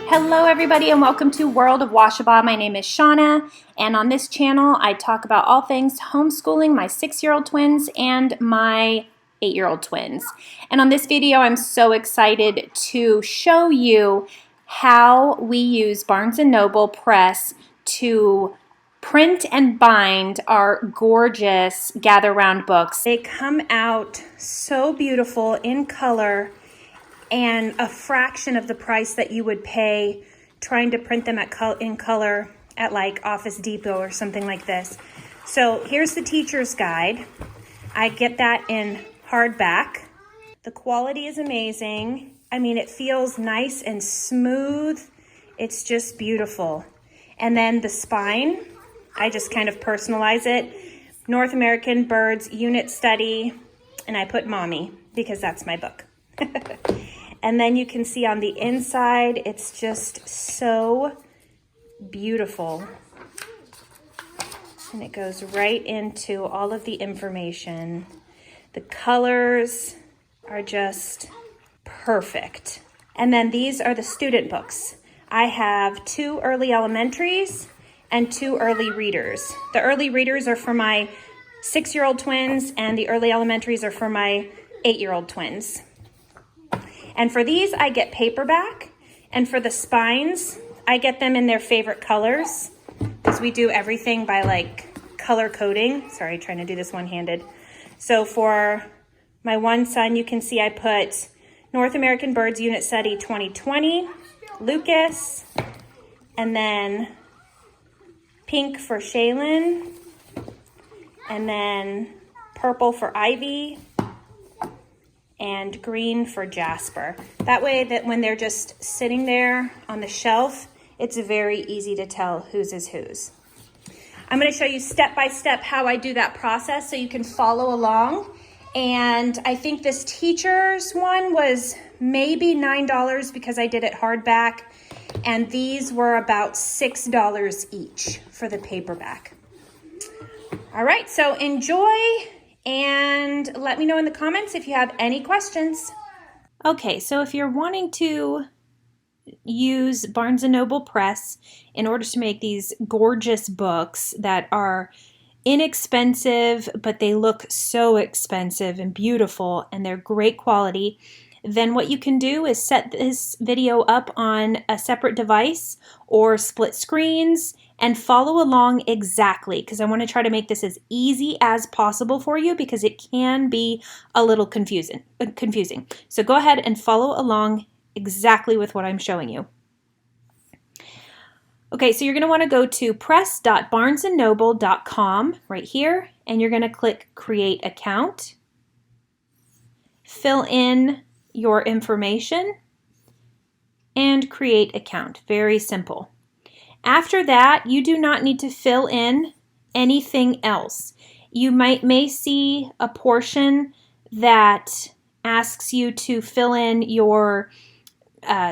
Hello everybody and welcome to World of Washabaugh. My name is Shawna, and on this channel I talk about all things homeschooling my 6-year-old twins and my 8-year-old twins. And on this video I'm so excited to show you how we use Barnes & Noble Press to print and bind our gorgeous Gather Round books. They come out so beautiful in color and a fraction of the price that you would pay trying to print them in color at like Office Depot or something like this. So here's the teacher's guide. I get that in hardback. The quality is amazing. I mean, it feels nice and smooth. It's just beautiful. And then the spine, I just kind of personalize it. North American Birds Unit Study, and I put Mommy because that's my book. And then you can see on the inside, it's just so beautiful. And it goes right into all of the information. The colors are just perfect. And then these are the student books. I have 2 early elementaries and 2 early readers. The early readers are for my 6-year-old twins, and the early elementaries are for my 8-year-old twins. And for these, I get paperback. And for the spines, I get them in their favorite colors, because we do everything by like color coding. Sorry, trying to do this one-handed. So for my one son, you can see I put North American Birds Unit Study 2020, Lucas, and then pink for Shaylin, and then purple for Ivy, and green for Jasper. That way that when they're just sitting there on the shelf, it's very easy to tell whose is whose. I'm going to show you step by step how I do that process so you can follow along. And I think this teacher's one was maybe $9 because I did it hardback. And these were about $6 each for the paperback. All right, so enjoy. And let me know in the comments if you have any questions. Okay, so if you're wanting to use Barnes & Noble Press in order to make these gorgeous books that are inexpensive, but they look so expensive and beautiful, and they're great quality, then what you can do is set this video up on a separate device or split screens and follow along exactly, because I want to try to make this as easy as possible for you because it can be a little confusing. So go ahead and follow along exactly with what I'm showing you. Okay, so you're going to want to go to press.barnesandnoble.com right here, and you're going to click Create Account. Fill in your information and create account. Very simple. After that, you do not need to fill in anything else. You may see a portion that asks you to fill in your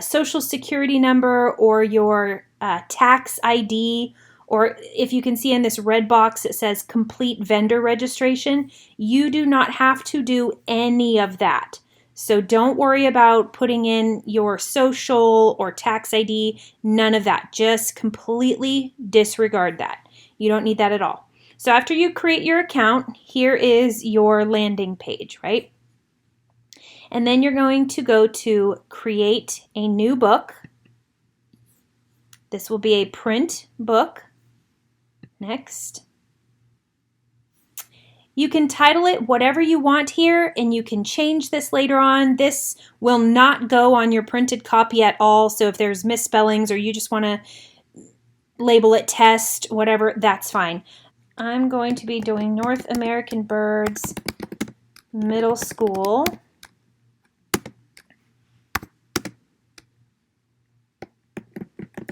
social security number or your tax ID, or if you can see in this red box it says complete vendor registration. You do not have to do any of that. So don't worry about putting in your social or tax ID, none of that. Just completely disregard that. You don't need that at all. So after you create your account, here is your landing page, right? And then you're going to go to Create a New Book. This will be a print book. Next. You can title it whatever you want here, and you can change this later on. This will not go on your printed copy at all, so if there's misspellings or you just want to label it test, whatever, that's fine. I'm going to be doing North American Birds Middle School.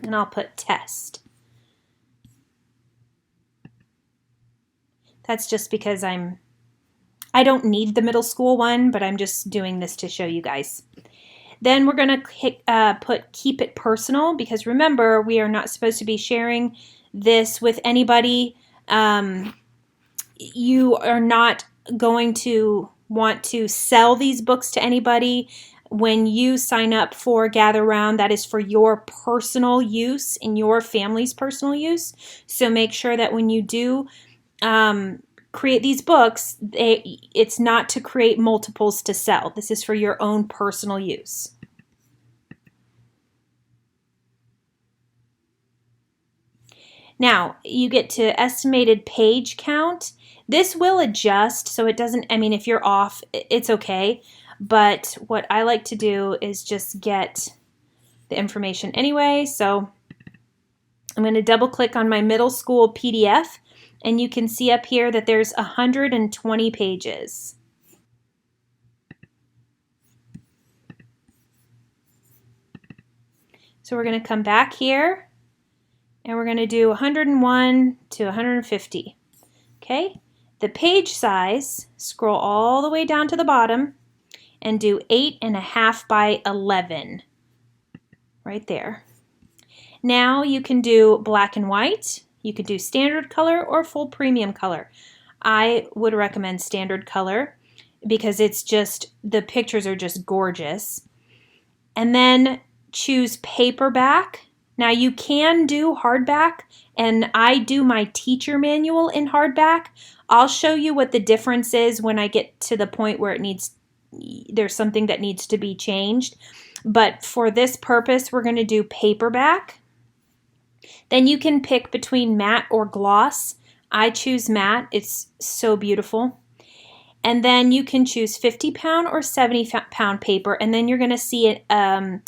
And I'll put test. That's just because I don't need the middle school one, but I'm just doing this to show you guys. Then we're going to put keep it personal, because remember, we are not supposed to be sharing this with anybody. You are not going to want to sell these books to anybody. when you sign up for Gather Round, that is for your personal use and your family's personal use. So make sure that when you do create these books, it's not to create multiples to sell. This is for your own personal use. Now, you get to estimated page count. This will adjust, so it doesn't, I mean, if you're off, it's okay. But what I like to do is just get the information anyway. So I'm going to double click on my middle school PDF, and you can see up here that there's 120 pages. So we're going to come back here, and we're going to do 101 to 150. Okay, the page size, scroll all the way down to the bottom and do 8.5 by 11 right there. Now you can do black and white, you could do standard color or full premium color. I would recommend standard color because it's just, the pictures are just gorgeous. And then choose paperback. Now you can do hardback, and I do my teacher manual in hardback. I'll show you what the difference is when I get to the point where there's something that needs to be changed. But for this purpose, we're going to do paperback. Then you can pick between matte or gloss. I choose matte. It's so beautiful. And then you can choose 50-pound or 70-pound paper, and then you're going to see an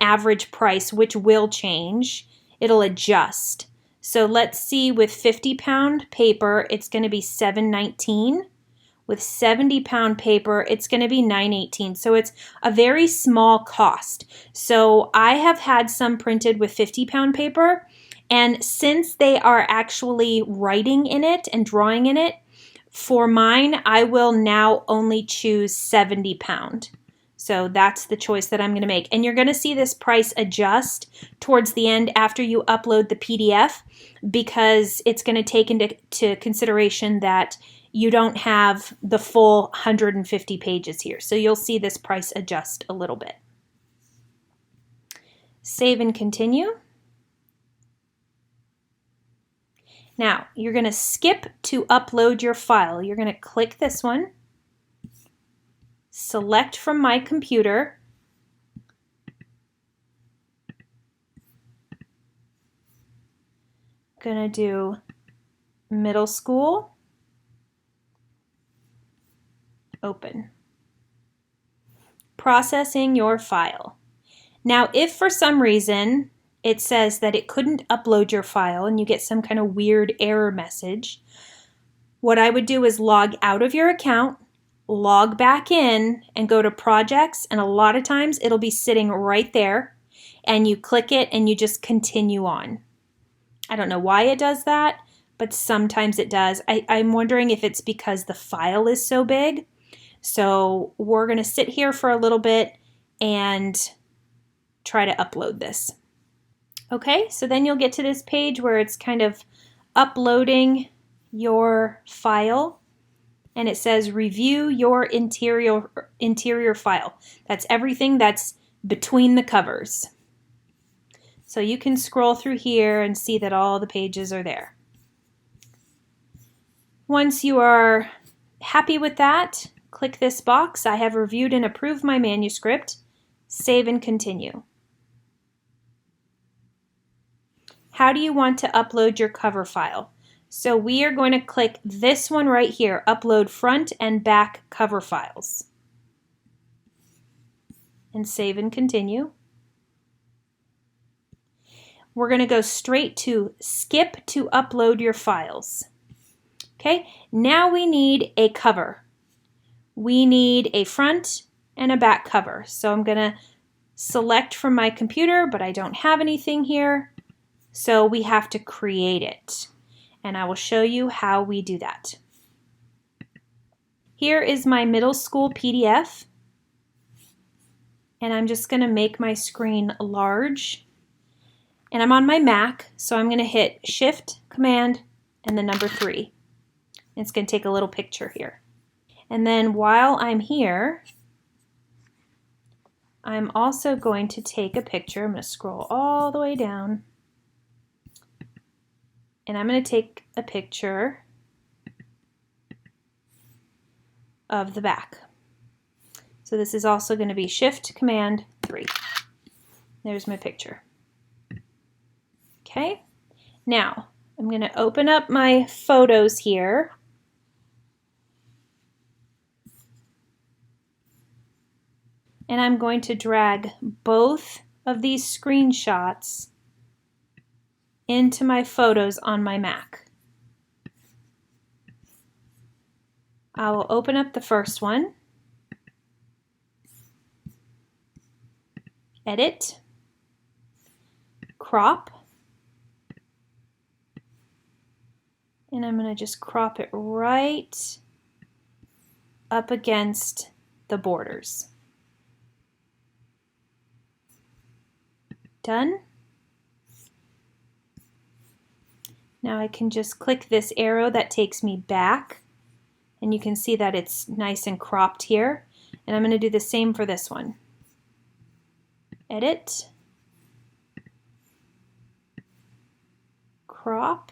average price, which will change. It'll adjust. So let's see, with 50-pound paper, it's going to be $7.19. With 70-pound paper, it's going to be $9.18. So it's a very small cost. So I have had some printed with 50-pound paper, and since they are actually writing in it and drawing in it, for mine, I will now only choose 70-pound. So that's the choice that I'm going to make. And you're going to see this price adjust towards the end after you upload the PDF, because it's going to take into consideration that you don't have the full 150 pages here. So you'll see this price adjust a little bit. Save and continue. Now, you're going to skip to upload your file. You're going to click this one, select from my computer, going to do middle school, open. Processing your file. Now, if for some reason it says that it couldn't upload your file and you get some kind of weird error message, what I would do is log out of your account, log back in, and go to projects, and a lot of times it'll be sitting right there, and you click it and you just continue on. I don't know why it does that, but sometimes it does. I'm wondering if it's because the file is so big. So we're going to sit here for a little bit and try to upload this. Okay, so then you'll get to this page where it's kind of uploading your file, and it says review your interior file. That's everything that's between the covers. So you can scroll through here and see that all the pages are there. Once you are happy with that, click this box. I have reviewed and approved my manuscript. Save and continue. How do you want to upload your cover file? So we are going to click this one right here, upload front and back cover files. And save and continue. We're going to go straight to skip to upload your files. Okay, now we need a cover. We need a front and a back cover. So I'm going to select from my computer, but I don't have anything here. So we have to create it. And I will show you how we do that. Here is my middle school PDF. And I'm just going to make my screen large. And I'm on my Mac, so I'm going to hit Shift, Command, and the number 3. It's going to take a little picture here. And then while I'm here, I'm also going to take a picture. I'm going to scroll all the way down. And I'm going to take a picture of the back. So this is also going to be Shift Command 3. There's my picture. Okay, now I'm going to open up my photos here. And I'm going to drag both of these screenshots into my photos on my Mac. I will open up the first one, edit, crop, and I'm going to just crop it right up against the borders. Done. Now I can just click this arrow that takes me back, and you can see that it's nice and cropped here. And I'm going to do the same for this one. Edit, crop,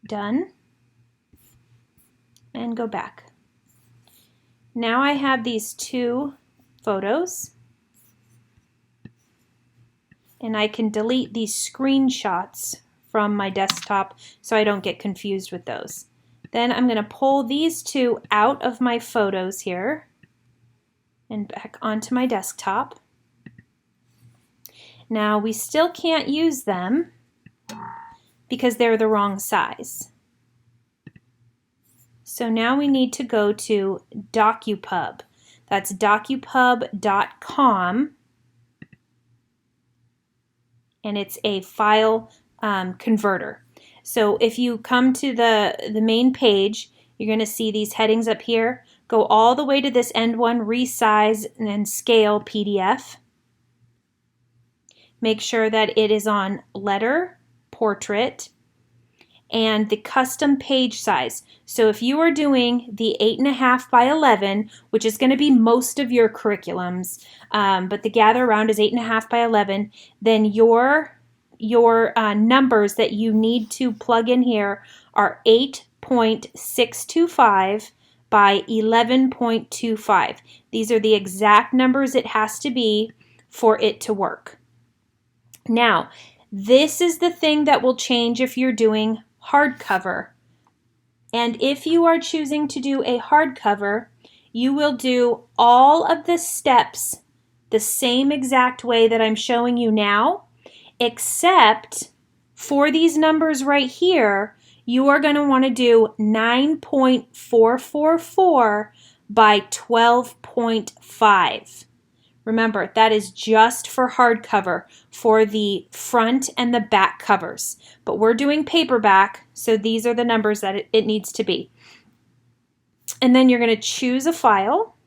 done, and go back. Now I have these two photos, and I can delete these screenshots from my desktop so I don't get confused with those. Then I'm going to pull these two out of my photos here and back onto my desktop. Now we still can't use them because they're the wrong size. So now we need to go to Docupub. That's docupub.com, and it's a file converter. So if you come to the main page, you're going to see these headings up here. Go all the way to this end one, resize and then scale PDF. Make sure that it is on letter, portrait, and the custom page size. So if you are doing the 8.5 by 11, which is going to be most of your curriculums, but the Gather Around is 8.5 by 11, then your numbers that you need to plug in here are 8.625 by 11.25. These are the exact numbers it has to be for it to work. Now, this is the thing that will change if you're doing hardcover. And if you are choosing to do a hardcover, you will do all of the steps the same exact way that I'm showing you now, except for these numbers right here, you are going to want to do 9.444 by 12.5. Remember, that is just for hardcover, for the front and the back covers. But we're doing paperback, so these are the numbers that it needs to be. And then you're going to choose a file.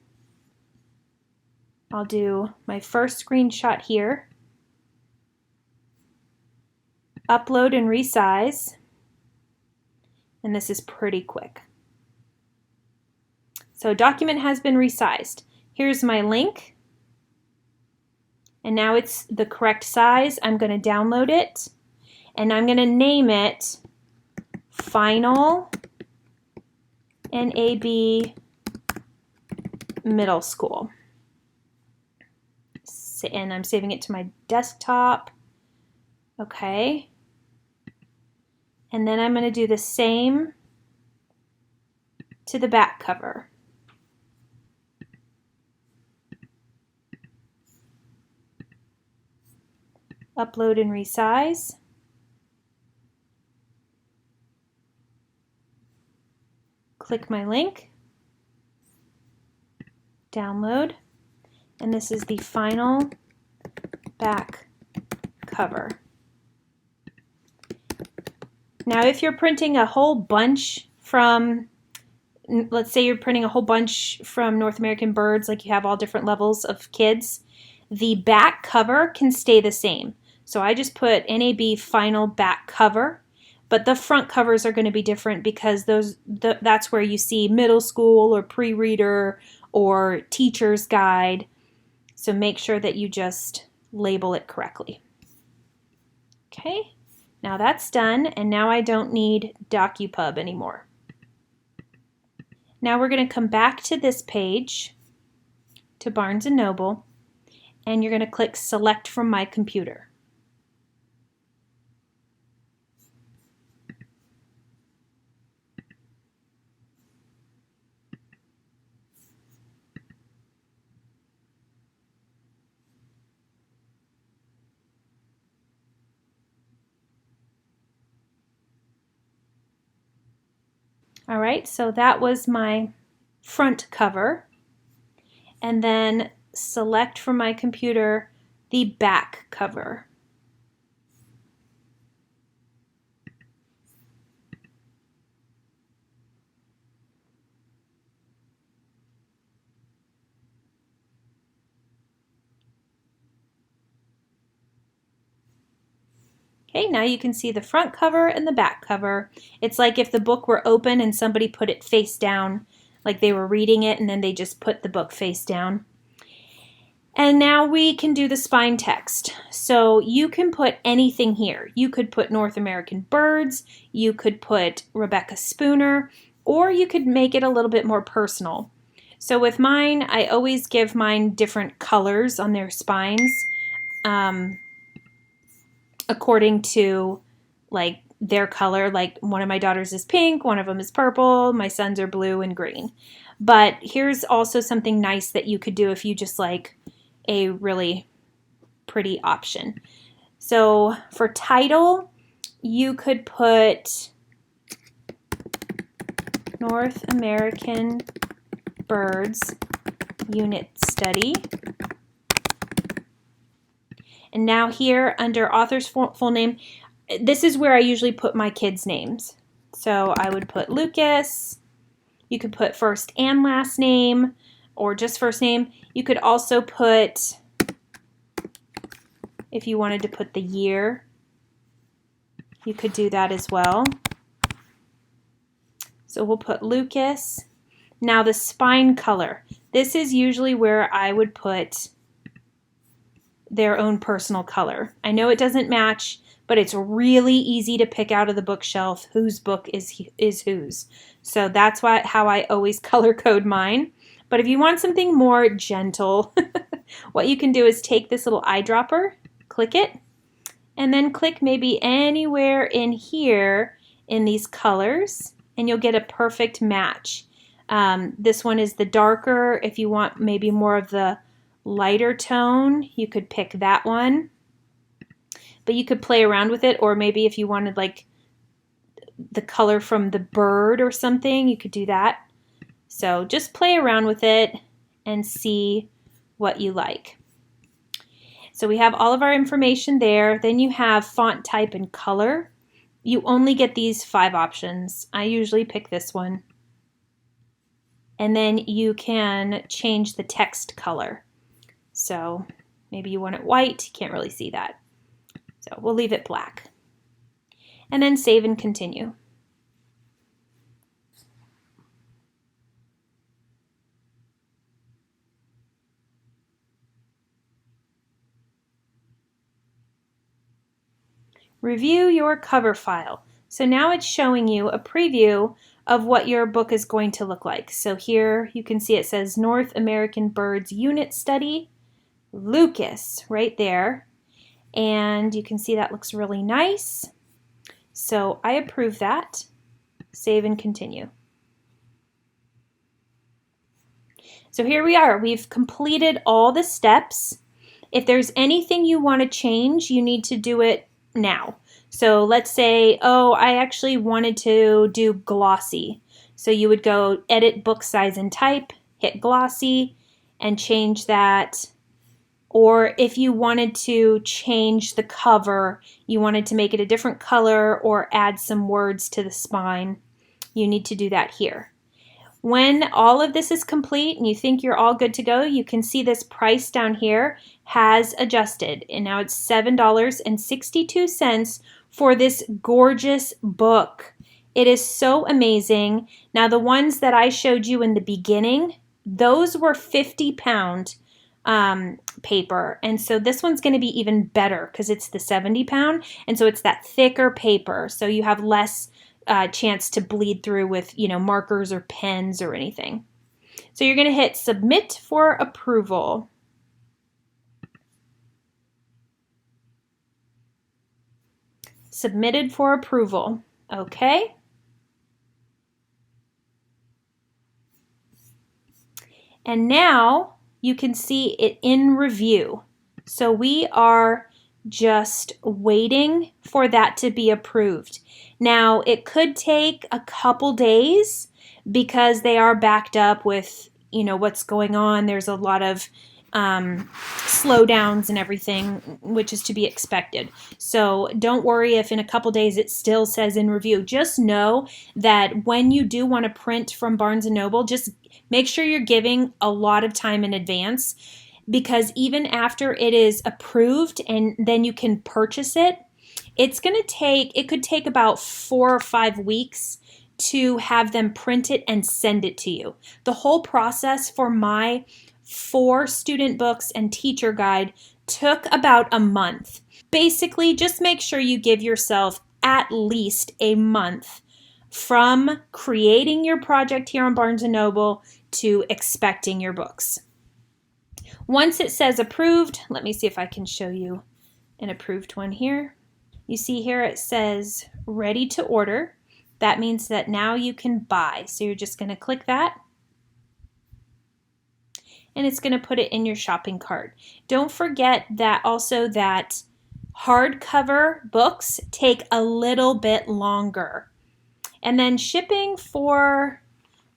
I'll do my first screenshot here. Upload and resize. And this is pretty quick. So document has been resized. Here's my link. And now it's the correct size. I'm going to download it, and I'm going to name it Final NAB Middle School. And I'm saving it to my desktop. Okay. And then I'm going to do the same to the back cover. Upload and resize. Click my link. Download. And this is the final back cover. Now if you're printing a whole bunch from, let's say you're printing a whole bunch from North American Birds, like you have all different levels of kids, the back cover can stay the same. So I just put NAB final back cover, but the front covers are going to be different because that's where you see middle school or pre-reader or teacher's guide. So make sure that you just label it correctly. Okay, now that's done, and now I don't need DocuPub anymore. Now we're going to come back to this page, to Barnes & Noble, and you're going to click Select from My Computer. All right, so that was my front cover. And then select from my computer the back cover. Okay, now you can see the front cover and the back cover. It's like if the book were open and somebody put it face down, like they were reading it and then they just put the book face down. And now we can do the spine text. So you can put anything here. You could put North American birds, you could put Rebecca Spooner, or you could make it a little bit more personal. So with mine, I always give mine different colors on their spines. According to like their color, like one of my daughters is pink, one of them is purple, my sons are blue and green. But here's also something nice that you could do if you just like a really pretty option. So for title, you could put North American Birds Unit Study. And now here under author's full name, this is where I usually put my kids' names. So I would put Lucas. You could put first and last name or just first name. You could also put, if you wanted to put the year, you could do that as well. So we'll put Lucas. Now the spine color. This is usually where I would put their own personal color. I know it doesn't match, but it's really easy to pick out of the bookshelf whose book is whose. So that's how I always color code mine. But if you want something more gentle, what you can do is take this little eyedropper, click it, and then click maybe anywhere in here in these colors, and you'll get a perfect match. This one is the darker. If you want maybe more of the lighter tone, you could pick that one. But you could play around with it, or maybe if you wanted like the color from the bird or something, you could do that. So just play around with it and see what you like. So we have all of our information there. Then you have font type and color. You only get these 5 options. I usually pick this one. And then you can change the text color. So maybe you want it white, you can't really see that. So we'll leave it black. And then save and continue. Review your cover file. So now it's showing you a preview of what your book is going to look like. So here you can see it says North American Birds Unit Study, Lucas, right there. And you can see that looks really nice. So I approve that. Save and continue. So here we are. We've completed all the steps. If there's anything you want to change, you need to do it now. So let's say, oh, I actually wanted to do glossy. So you would go edit book size and type, hit glossy, and change that. Or if you wanted to change the cover, you wanted to make it a different color or add some words to the spine, you need to do that here. When all of this is complete and you think you're all good to go, you can see this price down here has adjusted, and now it's $7.62 for this gorgeous book. It is so amazing. Now, the ones that I showed you in the beginning, those were 50-pound paper. And so this one's going to be even better because it's the 70-pound. And so it's that thicker paper. So you have less chance to bleed through with, markers or pens or anything. So you're going to hit submit for approval. Submitted for approval. Okay. And now you can see it in review. So we are just waiting for that to be approved. Now, it could take a couple days because they are backed up with, what's going on. There's a lot of slowdowns and everything, which is to be expected. So don't worry if in a couple days it still says in review. Just know that when you do want to print from Barnes & Noble, just make sure you're giving a lot of time in advance, because even after it is approved and then you can purchase it, it could take about 4 or 5 weeks to have them print it and send it to you. The whole process for my 4 student books and teacher guide took about a month. Basically, just make sure you give yourself at least a month from creating your project here on Barnes & Noble to expecting your books. Once it says approved, let me see if I can show you an approved one here. You see here it says ready to order. That means that now you can buy. So you're just going to click that, and it's going to put it in your shopping cart. Don't forget that also that hardcover books take a little bit longer. And then shipping for,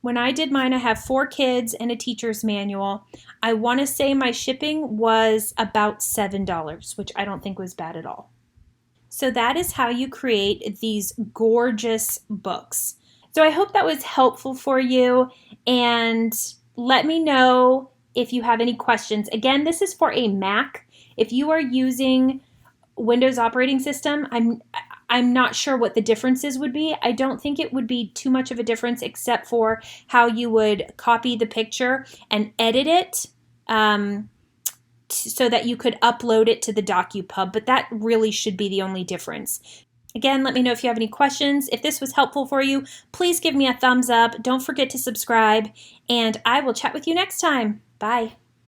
when I did mine, I have 4 kids and a teacher's manual. I want to say my shipping was about $7, which I don't think was bad at all. So that is how you create these gorgeous books. So I hope that was helpful for you, and let me know if you have any questions. Again, this is for a Mac. If you are using Windows operating system, I'm not sure what the differences would be. I don't think it would be too much of a difference except for how you would copy the picture and edit it so that you could upload it to the DocuPub, but that really should be the only difference. Again, let me know if you have any questions. If this was helpful for you, please give me a thumbs up. Don't forget to subscribe, and I will chat with you next time. Bye.